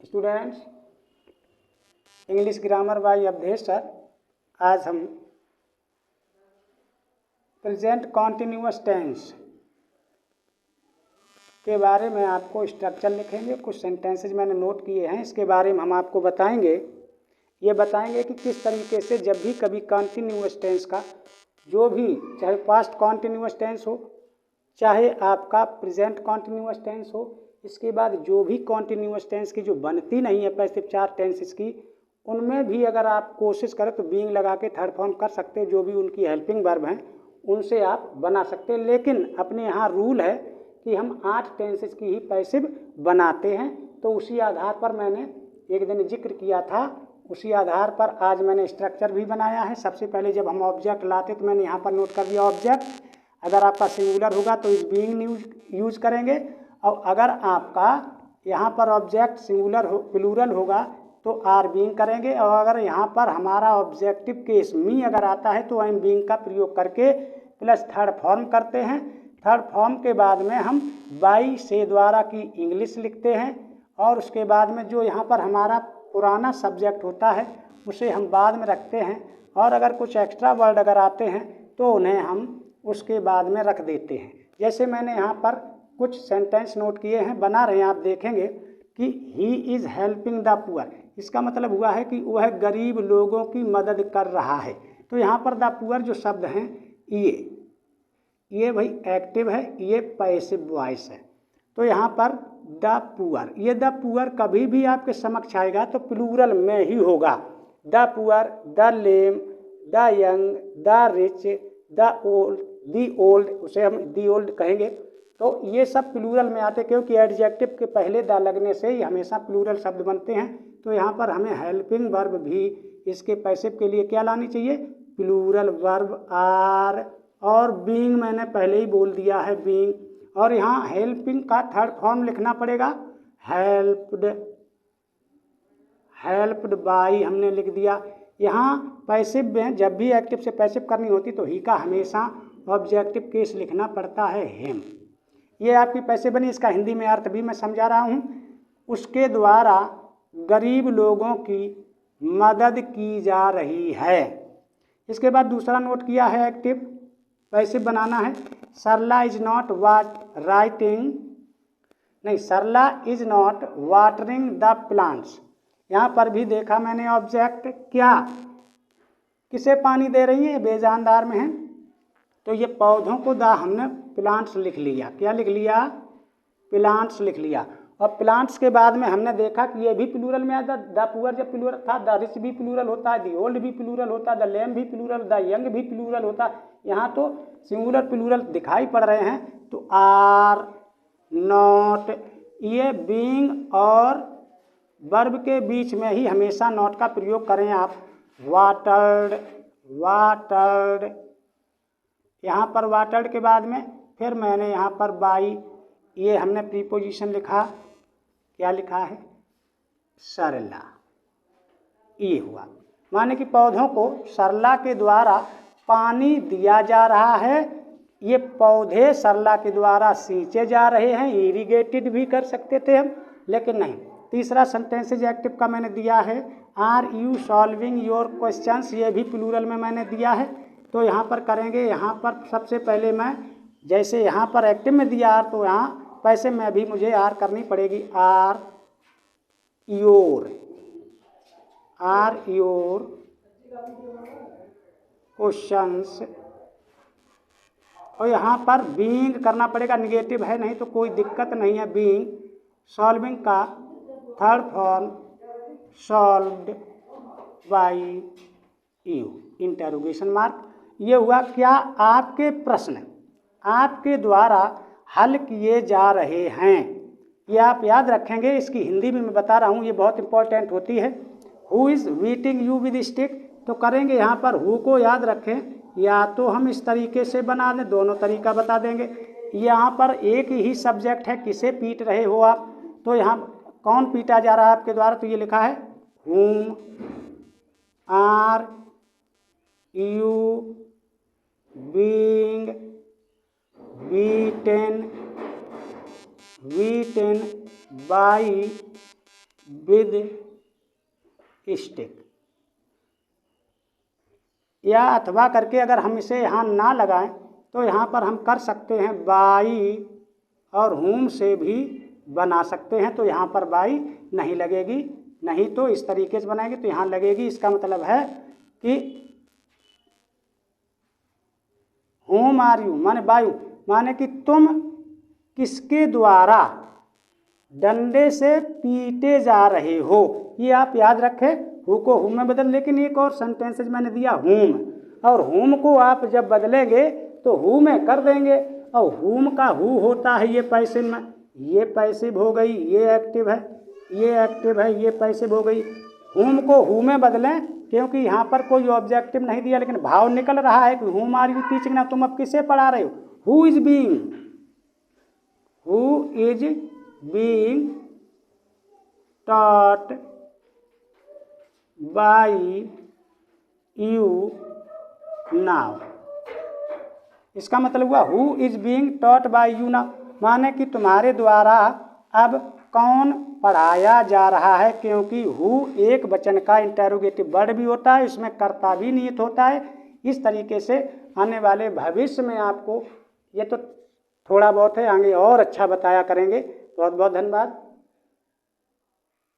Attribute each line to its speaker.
Speaker 1: Students, English grammar by Awadhesh sir. आज हम present continuous tense के बारे में आपको स्ट्रक्चर लिखेंगे। कुछ सेंटेंसेज मैंने नोट किए हैं, इसके बारे में हम आपको बताएंगे। ये बताएंगे कि किस तरीके से जब भी कभी कॉन्टिन्यूअस टेंस का जो भी, चाहे पास्ट कॉन्टिन्यूअस टेंस हो, चाहे आपका प्रेजेंट कॉन्टिन्यूअस टेंस हो, इसके बाद जो भी कॉन्टिन्यूअस टेंस की जो बनती नहीं है पैसिव चार टेंसेस की, उनमें भी अगर आप कोशिश करें तो बीइंग लगा के थर्ड फॉर्म कर सकते हैं। जो भी उनकी हेल्पिंग वर्ब हैं उनसे आप बना सकते हैं। लेकिन अपने यहाँ रूल है कि हम 8 टेंसेस की ही पैसिव बनाते हैं। तो उसी आधार पर मैंने एक दिन जिक्र किया था, उसी आधार पर आज मैंने स्ट्रक्चर भी बनाया है। सबसे पहले जब हम ऑब्जेक्ट लाते तो मैंने यहाँ पर नोट कर दिया ऑब्जेक्ट। अगर आपका सिंगुलर होगा तो इस बीइंग यूज करेंगे, और अगर आपका यहाँ पर ऑब्जेक्ट सिंगुलर हो प्लूरल होगा तो आर बीइंग करेंगे। और अगर यहाँ पर हमारा ऑब्जेक्टिव केस मी अगर आता है तो एम बीइंग का प्रयोग करके प्लस थर्ड फॉर्म करते हैं। थर्ड फॉर्म के बाद में हम बाई से द्वारा की इंग्लिश लिखते हैं, और उसके बाद में जो यहाँ पर हमारा पुराना सब्जेक्ट होता है उसे हम बाद में रखते हैं। और अगर कुछ एक्स्ट्रा वर्ड अगर आते हैं तो उन्हें हम उसके बाद में रख देते हैं। जैसे मैंने यहाँ पर कुछ सेंटेंस नोट किए हैं, बना रहे हैं, आप देखेंगे कि he is helping the poor. इसका मतलब हुआ है कि वह गरीब लोगों की मदद कर रहा है। तो यहाँ पर द पुअर जो शब्द हैं ये भाई एक्टिव है, ये पैसिव वॉइस है। तो यहाँ पर द पुअर, ये द पुअर कभी भी आपके समक्ष आएगा तो प्लूरल में ही होगा। The poor, the lame, the young, the rich, the old, the old, उसे हम दी ओल्ड कहेंगे। तो ये सब प्लूरल में आते, क्योंकि एडजेक्टिव के पहले द लगने से ही हमेशा प्लूरल शब्द बनते हैं। तो यहाँ पर हमें हेल्पिंग वर्ब भी इसके पैसिव के लिए क्या लानी चाहिए, प्लूरल वर्ब आर। और बीइंग मैंने पहले ही बोल दिया है बीइंग। और यहाँ हेल्पिंग का थर्ड फॉर्म लिखना पड़ेगा, हेल्प्ड, हेल्प्ड बाई हमने लिख दिया। यहाँ पैसिव में जब भी एक्टिव से पैसिव करनी होती तो ही का हमेशा ऑब्जेक्टिव केस लिखना पड़ता है, हिम। ये आपकी पैसिव बनी, इसका हिंदी में अर्थ भी मैं समझा रहा हूँ। उसके द्वारा गरीब लोगों की मदद की जा रही है। इसके बाद दूसरा नोट किया है एक्टिव पैसिव बनाना है। सरला इज नॉट राइटिंग, नहीं, Sarla is not watering the plants. यहाँ पर भी देखा मैंने ऑब्जेक्ट क्या, किसे पानी दे रही है, ये बेजानदार में है। तो ये पौधों को दा हमने प्लांट्स लिख लिया। क्या लिख लिया, प्लांट्स लिख लिया। और प्लांट्स के बाद में हमने देखा कि ये भी प्लूरल में आता। द पुअर जब प्लूरल था, द रिच भी प्लूरल होता है, द ओल्ड भी प्लूरल होता है, द लेम भी प्लूरल, द यंग भी प्लूरल होता है। यहाँ तो सिंगुलर प्लूरल दिखाई पड़ रहे हैं। तो आर, नॉट, ये बीइंग और वर्ब के बीच में ही हमेशा नॉट का प्रयोग करें आप। वाटर्ड, वाटर्ड, यहाँ पर वाटर्ड के बाद में फिर मैंने यहाँ पर बाई, ये हमने प्रीपोजिशन लिखा, क्या लिखा है, सरला। ये हुआ, माने कि पौधों को सरला के द्वारा पानी दिया जा रहा है। ये पौधे सरला के द्वारा सींचे जा रहे हैं। इरिगेटेड भी कर सकते थे हम, लेकिन नहीं। तीसरा सेंटेंसेज एक्टिव का मैंने दिया है, are you solving your questions, ये भी प्लूरल में मैंने दिया है। तो यहाँ पर करेंगे, यहाँ पर सबसे पहले मैं, जैसे यहाँ पर एक्टिव में दिया आर, तो यहाँ पैसे में भी मुझे आर करनी पड़ेगी। Are your, are your questions. और यहाँ पर बीइंग करना पड़ेगा, निगेटिव है नहीं तो कोई दिक्कत नहीं है। बीइंग, सॉल्विंग का third form solved by you, interrogation mark. ये हुआ क्या, आपके प्रश्न आपके द्वारा हल किए जा रहे हैं। ये आप याद रखेंगे, इसकी हिंदी में मैं बता रहा हूँ, ये बहुत इंपॉर्टेंट होती है। Who is beating you with stick, तो करेंगे यहाँ पर हु को याद रखें, या तो हम इस तरीके से बना दें, दोनों तरीका बता देंगे। यहाँ पर एक ही सब्जेक्ट है, किसे पीट रहे हो आप, तो यहाँ कौन पीटा जा रहा है आपके द्वारा, तो ये लिखा है whom are you being beaten by with stick, या अथवा करके अगर हम इसे यहाँ ना लगाएं तो यहाँ पर हम कर सकते हैं बाई और whom से भी बना सकते हैं। तो यहाँ पर बाई नहीं लगेगी, नहीं तो इस तरीके से बनाएंगे तो यहाँ लगेगी। इसका मतलब है कि whom आर यू माने वायु, माने कि तुम किसके द्वारा डंडे से पीटे जा रहे हो। ये आप याद रखें, हु को हुम में बदल। लेकिन एक और सेंटेंसेज मैंने दिया हुम, और हुम को आप जब बदलेंगे तो हु में कर देंगे, और हुम का हु होता है ये पैसिव में, ये पैसिव हो गई, ये एक्टिव है, ये एक्टिव है, ये पैसिव हो गई। हुम को हु में बदलें क्योंकि यहाँ पर कोई ऑब्जेक्टिव नहीं दिया, लेकिन भाव निकल रहा है कि हुम आर यू टीचिंग। ना तुम अब किसे पढ़ा रहे हो, who is being, who is being taught by you now. इसका मतलब हुआ who is being taught by you now, माने कि तुम्हारे द्वारा अब कौन पढ़ाया जा रहा है। क्योंकि हु एक वचन का इंटेरोगेटिव वर्ड भी होता है, इसमें कर्ता भी निहित होता है। इस तरीके से आने वाले भविष्य में आपको ये तो थोड़ा बहुत है, आगे और अच्छा बताया करेंगे। बहुत बहुत धन्यवाद।